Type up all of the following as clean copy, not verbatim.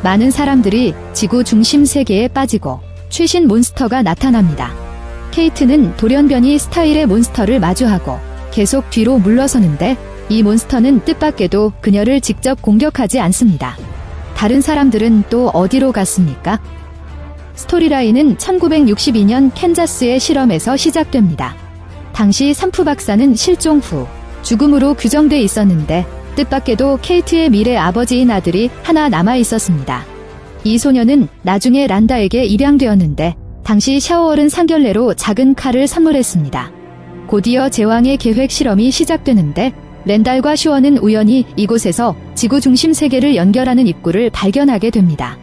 많은 사람들이 지구 중심 세계에 빠지고 최신 몬스터가 나타납니다. 케이트는 돌연변이 스타일의 몬스터를 마주하고 계속 뒤로 물러서는데 이 몬스터는 뜻밖에도 그녀를 직접 공격하지 않습니다. 다른 사람들은 또 어디로 갔습니까? 스토리라인은 1962년 캔자스의 실험에서 시작됩니다. 당시 산프 박사는 실종 후 죽음으로 규정돼 있었는데 뜻밖에도 케이트의 미래 아버지인 아들이 하나 남아 있었습니다. 이 소녀는 나중에 란다에게 입양되었는데 당시 샤워얼은 상견례로 작은 칼을 선물했습니다. 곧이어 제왕의 계획 실험이 시작되는데 랜달과 슈어는 우연히 이곳에서 지구 중심 세계를 연결하는 입구를 발견하게 됩니다.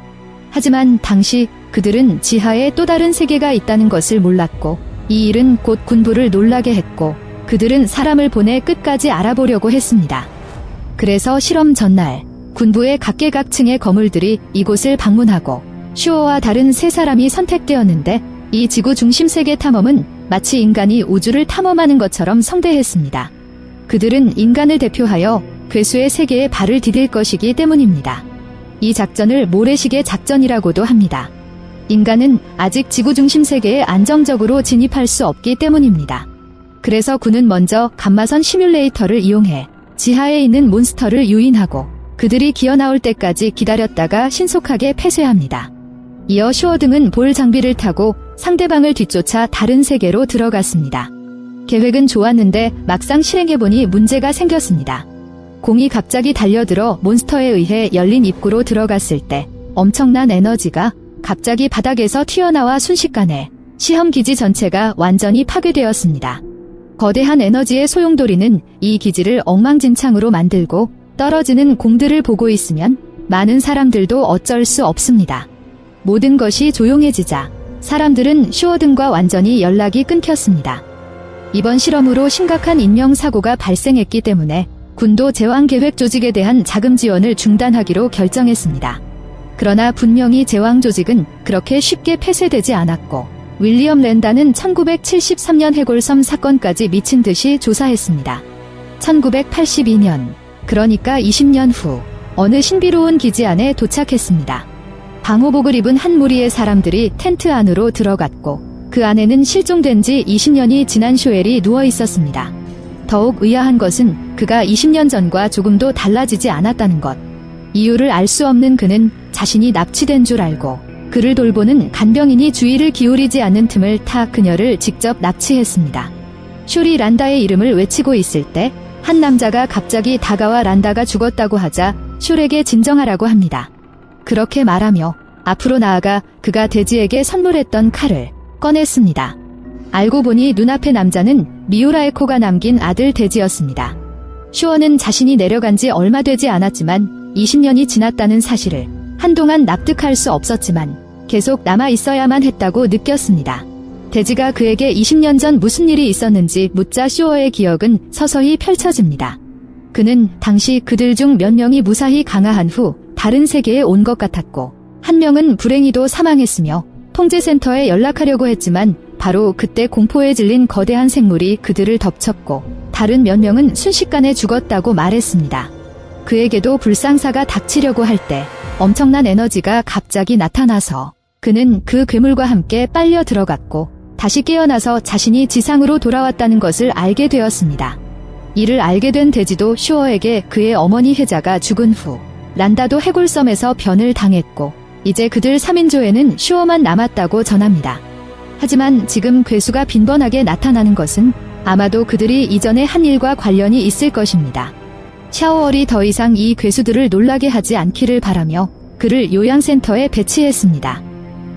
하지만 당시 그들은 지하에 또 다른 세계가 있다는 것을 몰랐고 이 일은 곧 군부를 놀라게 했고 그들은 사람을 보내 끝까지 알아보려고 했습니다. 그래서 실험 전날 군부의 각계각층의 거물들이 이곳을 방문하고 슈어와 다른 세 사람이 선택되었는데 이 지구 중심 세계 탐험은 마치 인간이 우주를 탐험하는 것처럼 성대했습니다. 그들은 인간을 대표하여 괴수의 세계에 발을 디딜 것이기 때문입니다. 이 작전을 모래시계 작전이라고도 합니다. 인간은 아직 지구 중심 세계에 안정적으로 진입할 수 없기 때문입니다. 그래서 군은 먼저 감마선 시뮬레이터를 이용해 지하에 있는 몬스터를 유인하고 그들이 기어나올 때까지 기다렸다가 신속하게 폐쇄합니다. 이어 슈어 등은 볼 장비를 타고 상대방을 뒤쫓아 다른 세계로 들어갔습니다. 계획은 좋았는데 막상 실행해보니 문제가 생겼습니다. 공이 갑자기 달려들어 몬스터에 의해 열린 입구로 들어갔을 때 엄청난 에너지가 갑자기 바닥에서 튀어나와 순식간에 시험기지 전체가 완전히 파괴되었습니다. 거대한 에너지의 소용돌이는 이 기지를 엉망진창으로 만들고 떨어지는 공들을 보고 있으면 많은 사람들도 어쩔 수 없습니다. 모든 것이 조용해지자 사람들은 슈어 등과 완전히 연락이 끊겼습니다. 이번 실험으로 심각한 인명사고가 발생했기 때문에 군도 제왕계획 조직에 대한 자금 지원을 중단하기로 결정했습니다. 그러나 분명히 제왕 조직은 그렇게 쉽게 폐쇄되지 않았고 윌리엄 랜다는 1973년 해골섬 사건까지 미친 듯이 조사했습니다. 1982년, 그러니까 20년 후 어느 신비로운 기지 안에 도착했습니다. 방호복을 입은 한 무리의 사람들이 텐트 안으로 들어갔고 그 안에는 실종된 지 20년이 지난 쇼엘이 누워 있었습니다. 더욱 의아한 것은 그가 20년 전과 조금도 달라지지 않았다는 것. 이유를 알 수 없는 그는 자신이 납치된 줄 알고 그를 돌보는 간병인이 주의를 기울이지 않는 틈을 타 그녀를 직접 납치했습니다. 숄이 란다의 이름을 외치고 있을 때 한 남자가 갑자기 다가와 란다가 죽었다고 하자 숄에게 진정하라고 합니다. 그렇게 말하며 앞으로 나아가 그가 돼지에게 선물했던 칼을 꺼냈습니다. 알고 보니 눈앞의 남자는 미우라에코가 남긴 아들 돼지였습니다. 슈어는 자신이 내려간 지 얼마 되지 않았지만 20년이 지났다는 사실을 한동안 납득할 수 없었지만 계속 남아 있어야만 했다고 느꼈습니다. 돼지가 그에게 20년 전 무슨 일이 있었는지 묻자 슈어의 기억은 서서히 펼쳐집니다. 그는 당시 그들 중 몇 명이 무사히 강화한 후 다른 세계에 온 것 같았고 한 명은 불행히도 사망했으며 통제센터에 연락하려고 했지만 바로 그때 공포에 질린 거대한 생물이 그들을 덮쳤고 다른 몇 명은 순식간에 죽었다고 말했습니다. 그에게도 불상사가 닥치려고 할 때 엄청난 에너지가 갑자기 나타나서 그는 그 괴물과 함께 빨려 들어갔고 다시 깨어나서 자신이 지상으로 돌아왔다는 것을 알게 되었습니다. 이를 알게 된 돼지도 슈어에게 그의 어머니 해자가 죽은 후 란다도 해골섬에서 변을 당했고 이제 그들 3인조에는 슈어만 남았다고 전합니다. 하지만 지금 괴수가 빈번하게 나타나는 것은 아마도 그들이 이전에 한 일과 관련이 있을 것입니다. 샤워얼이 더 이상 이 괴수들을 놀라게 하지 않기를 바라며 그를 요양센터에 배치했습니다.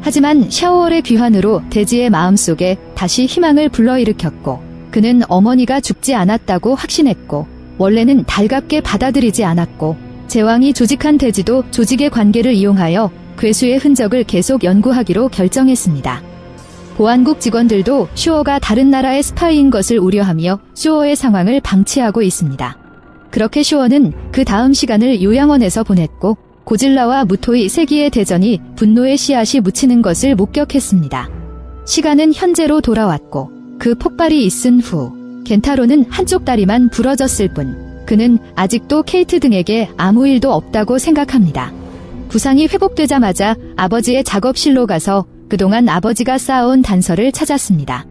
하지만 샤워얼의 귀환으로 돼지의 마음속에 다시 희망을 불러일으켰고 그는 어머니가 죽지 않았다고 확신했고 원래는 달갑게 받아들이지 않았고 제왕이 조직한 돼지도 조직의 관계를 이용하여 괴수의 흔적을 계속 연구하기로 결정했습니다. 보안국 직원들도 슈어가 다른 나라의 스파이인 것을 우려하며 슈어의 상황을 방치하고 있습니다. 그렇게 슈어는 그 다음 시간을 요양원에서 보냈고 고질라와 무토이 세기의 대전이 분노의 씨앗이 묻히는 것을 목격했습니다. 시간은 현재로 돌아왔고 그 폭발이 있은 후 겐타로는 한쪽 다리만 부러졌을 뿐 그는 아직도 케이트 등에게 아무 일도 없다고 생각합니다. 구상이 회복되자마자 아버지의 작업실로 가서 그동안 아버지가 쌓아온 단서를 찾았습니다.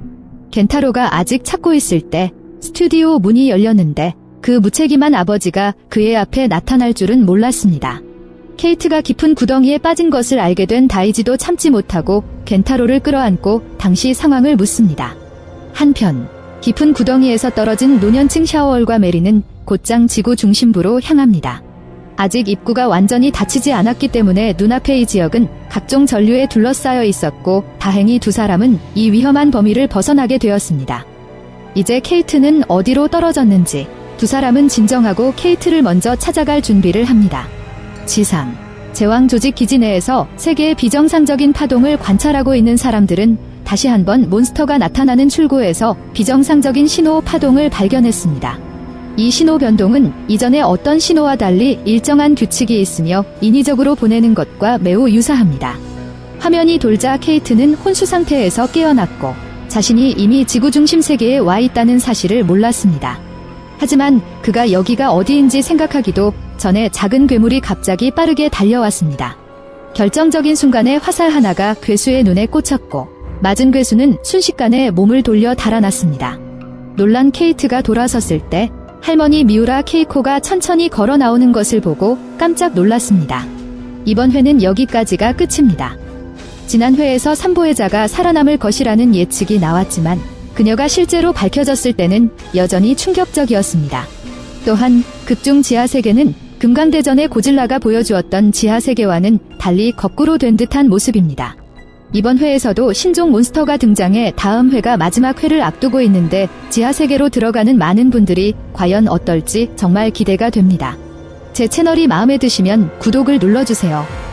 켄타로가 아직 찾고 있을 때 스튜디오 문이 열렸는데 그 무책임한 아버지가 그의 앞에 나타날 줄은 몰랐습니다. 케이트가 깊은 구덩이에 빠진 것을 알게 된 다이지도 참지 못하고 켄타로를 끌어안고 당시 상황을 묻습니다. 한편 깊은 구덩이에서 떨어진 노년층 샤오얼과 메리는 곧장 지구 중심부로 향합니다. 아직 입구가 완전히 닫히지 않았기 때문에 눈앞의 이 지역은 각종 전류에 둘러싸여 있었고 다행히 두 사람은 이 위험한 범위를 벗어나게 되었습니다. 이제 케이트는 어디로 떨어졌는지 두 사람은 진정하고 케이트를 먼저 찾아갈 준비를 합니다. 지상, 제왕 조직 기지 내에서 세계의 비정상적인 파동을 관찰하고 있는 사람들은 다시 한번 몬스터가 나타나는 출구에서 비정상적인 신호 파동을 발견했습니다. 이 신호 변동은 이전의 어떤 신호와 달리 일정한 규칙이 있으며 인위적으로 보내는 것과 매우 유사합니다. 화면이 돌자 케이트는 혼수 상태에서 깨어났고 자신이 이미 지구 중심 세계에 와 있다는 사실을 몰랐습니다. 하지만 그가 여기가 어디인지 생각하기도 전에 작은 괴물이 갑자기 빠르게 달려왔습니다. 결정적인 순간에 화살 하나가 괴수의 눈에 꽂혔고 맞은 괴수는 순식간에 몸을 돌려 달아났습니다. 놀란 케이트가 돌아섰을 때 할머니 미우라 케이코가 천천히 걸어 나오는 것을 보고 깜짝 놀랐습니다. 이번 회는 여기까지가 끝입니다. 지난 회에서 삼보혜자가 살아남을 것이라는 예측이 나왔지만 그녀가 실제로 밝혀졌을 때는 여전히 충격적이었습니다. 또한 극중 지하세계는 금강대전의 고질라가 보여주었던 지하세계와는 달리 거꾸로 된 듯한 모습입니다. 이번 회에서도 신종 몬스터가 등장해 다음 회가 마지막 회를 앞두고 있는데 지하세계로 들어가는 많은 분들이 과연 어떨지 정말 기대가 됩니다. 제 채널이 마음에 드시면 구독을 눌러주세요.